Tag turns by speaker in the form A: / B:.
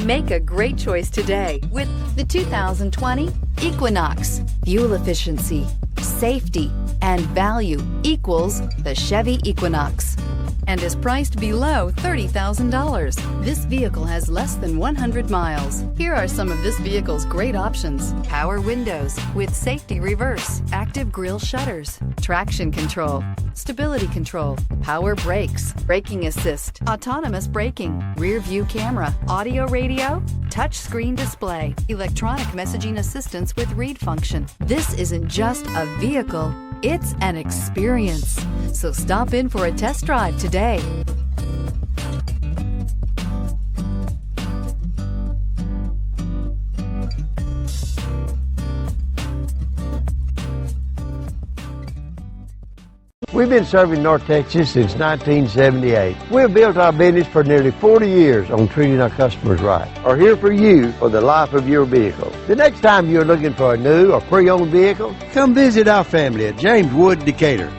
A: Make a great choice today with the 2020 Equinox. Fuel efficiency, safety, and value equals the Chevy Equinox and is priced below $30,000. This vehicle has less than 100 miles. Here are some of this vehicle's great options: power windows with safety reverse, active grille shutters, traction control, stability control, power brakes, braking assist, autonomous braking, rear view camera, audio radio, touch screen display, electronic messaging assistance with read function. This isn't just a vehicle, it's an experience. So stop in for a test drive today.
B: We've been serving North Texas since 1978. We've built our business for nearly 40 years on treating our customers right. Are here for you for the life of your vehicle. The next time you're looking for a new or pre-owned vehicle, come visit our family at James Wood Decatur.